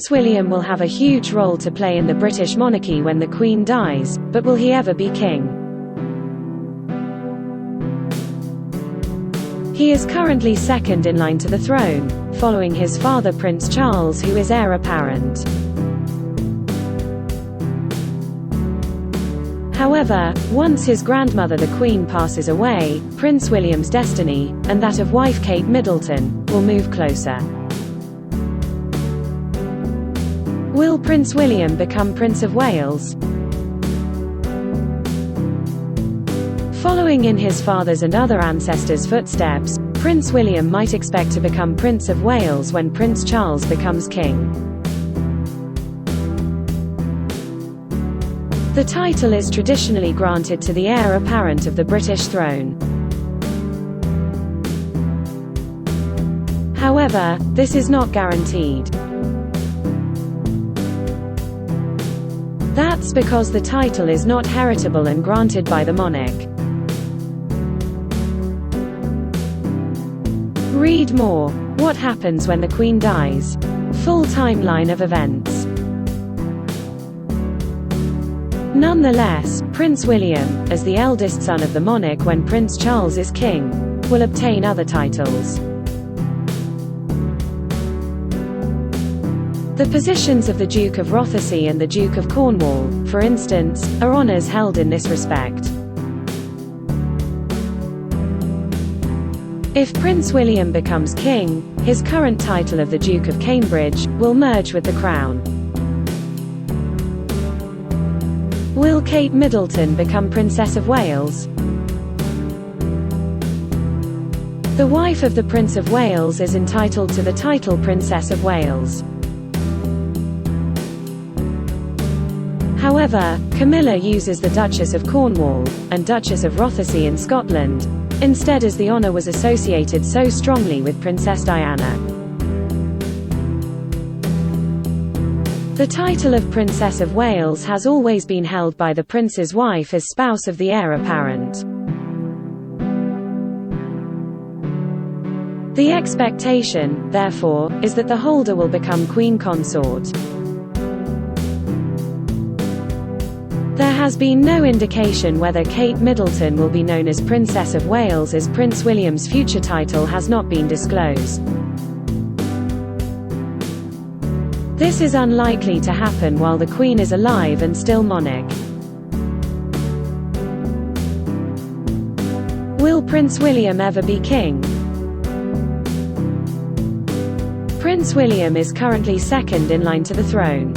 Prince William will have a huge role to play in the British monarchy when the Queen dies, but will he ever be king? He is currently second in line to the throne, following his father Prince Charles, who is heir apparent. However, once his grandmother the Queen passes away, Prince William's destiny, and that of wife Kate Middleton, will move closer. Will Prince William become Prince of Wales? Following in his father's and other ancestors' footsteps, Prince William might expect to become Prince of Wales when Prince Charles becomes king. The title is traditionally granted to the heir apparent of the British throne. However, this is not guaranteed. That's because the title is not heritable and granted by the monarch. Read more. What happens when the Queen dies? Full timeline of events. Nonetheless, Prince William, as the eldest son of the monarch when Prince Charles is king, will obtain other titles. The positions of the Duke of Rothesay and the Duke of Cornwall, for instance, are honours held in this respect. If Prince William becomes king, his current title of the Duke of Cambridge will merge with the crown. Will Kate Middleton become Princess of Wales? The wife of the Prince of Wales is entitled to the title Princess of Wales. However, Camilla uses the Duchess of Cornwall, and Duchess of Rothesay in Scotland, instead, as the honour was associated so strongly with Princess Diana. The title of Princess of Wales has always been held by the prince's wife as spouse of the heir apparent. The expectation, therefore, is that the holder will become Queen Consort. There has been no indication whether Kate Middleton will be known as Princess of Wales, as Prince William's future title has not been disclosed. This is unlikely to happen while the Queen is alive and still monarch. Will Prince William ever be king? Prince William is currently second in line to the throne.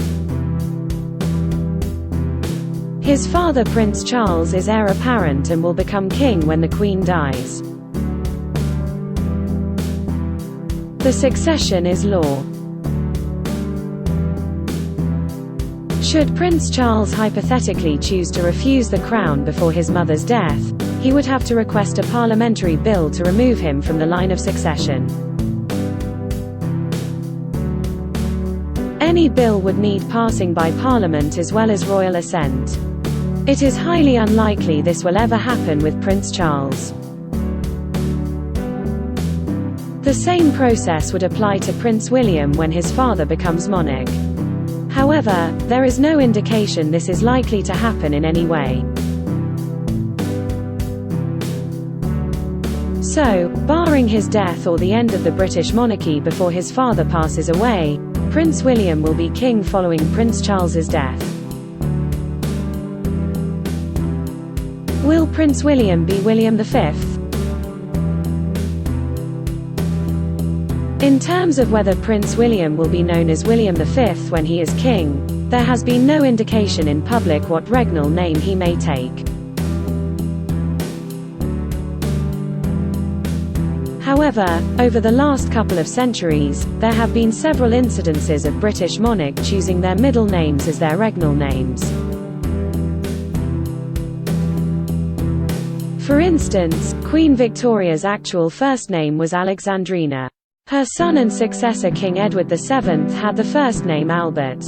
His father Prince Charles is heir apparent and will become king when the Queen dies. The succession is law. Should Prince Charles hypothetically choose to refuse the crown before his mother's death, he would have to request a parliamentary bill to remove him from the line of succession. Any bill would need passing by Parliament as well as royal assent. It is highly unlikely this will ever happen with Prince Charles. The same process would apply to Prince William when his father becomes monarch. However, there is no indication this is likely to happen in any way. So, barring his death or the end of the British monarchy before his father passes away, Prince William will be king following Prince Charles's death. Will Prince William be William V? In terms of whether Prince William will be known as William V when he is king, there has been no indication in public what regnal name he may take. However, over the last couple of centuries, there have been several incidences of British monarchs choosing their middle names as their regnal names. For instance, Queen Victoria's actual first name was Alexandrina. Her son and successor King Edward VII had the first name Albert.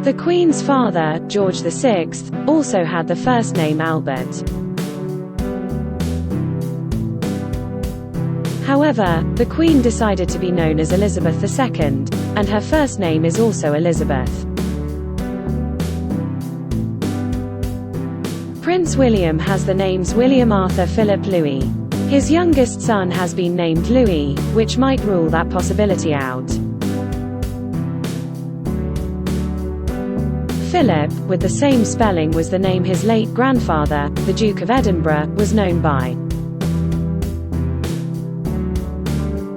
The Queen's father, George VI, also had the first name Albert. However, the Queen decided to be known as Elizabeth II, and her first name is also Elizabeth. Prince William has the names William Arthur Philip Louis. His youngest son has been named Louis, which might rule that possibility out. Philip, with the same spelling, was the name his late grandfather, the Duke of Edinburgh, was known by.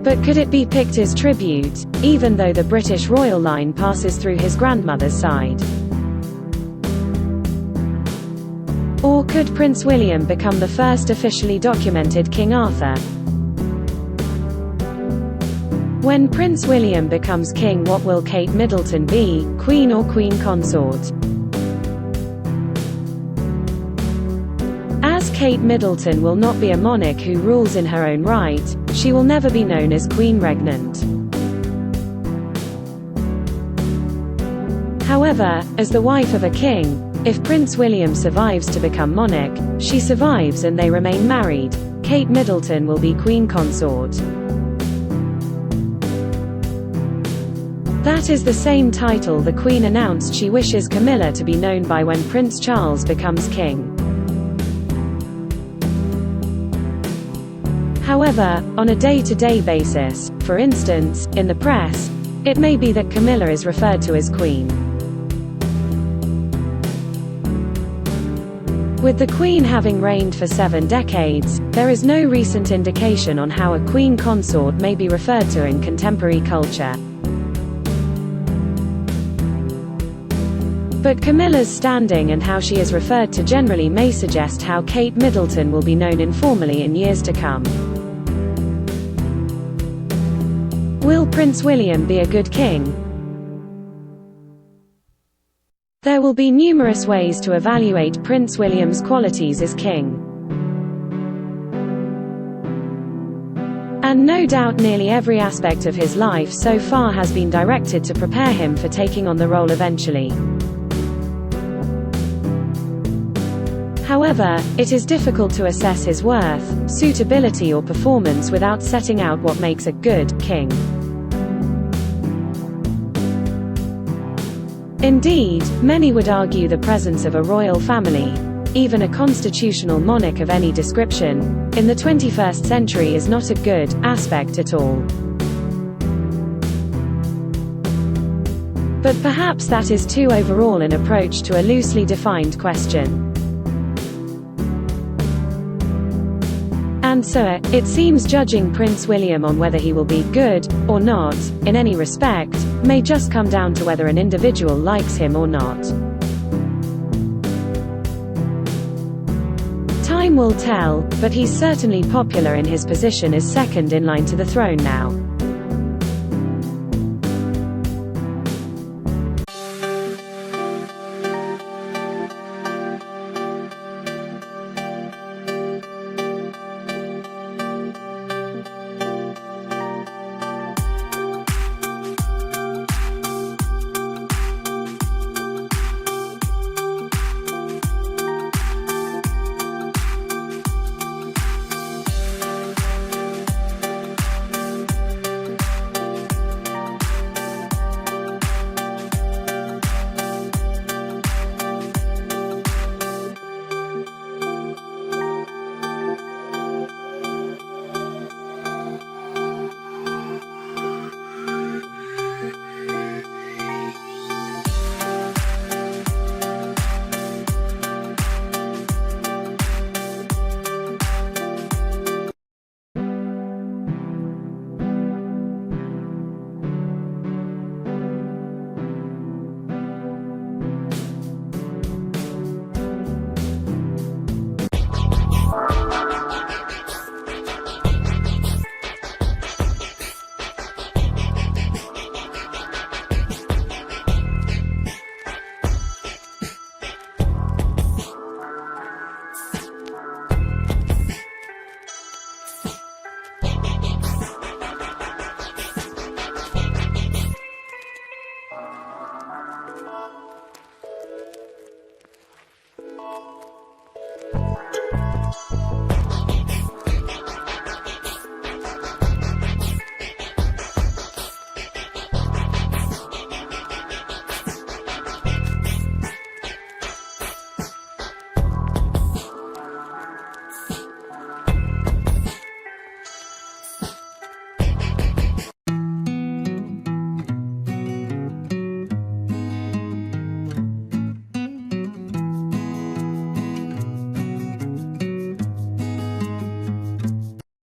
But could it be picked as tribute, even though the British royal line passes through his grandmother's side? Or could Prince William become the first officially documented King Arthur? When Prince William becomes king, what will Kate Middleton be, queen or queen consort? As Kate Middleton will not be a monarch who rules in her own right, she will never be known as Queen Regnant. However, as the wife of a king, if Prince William survives to become monarch, she survives and they remain married, Kate Middleton will be queen consort. That is the same title the Queen announced she wishes Camilla to be known by when Prince Charles becomes king. However, on a day-to-day basis, for instance, in the press, it may be that Camilla is referred to as Queen. With the Queen having reigned for 7 decades, there is no recent indication on how a Queen consort may be referred to in contemporary culture. But Camilla's standing and how she is referred to generally may suggest how Kate Middleton will be known informally in years to come. Will Prince William be a good king? There will be numerous ways to evaluate Prince William's qualities as king. And no doubt nearly every aspect of his life so far has been directed to prepare him for taking on the role eventually. However, it is difficult to assess his worth, suitability or performance without setting out what makes a good king. Indeed, many would argue the presence of a royal family, even a constitutional monarch of any description, in the 21st century is not a good aspect at all. But perhaps that is too overall an approach to a loosely defined question. And so, it seems judging Prince William on whether he will be good, or not, in any respect, may just come down to whether an individual likes him or not. Time will tell, but he's certainly popular in his position as second in line to the throne now.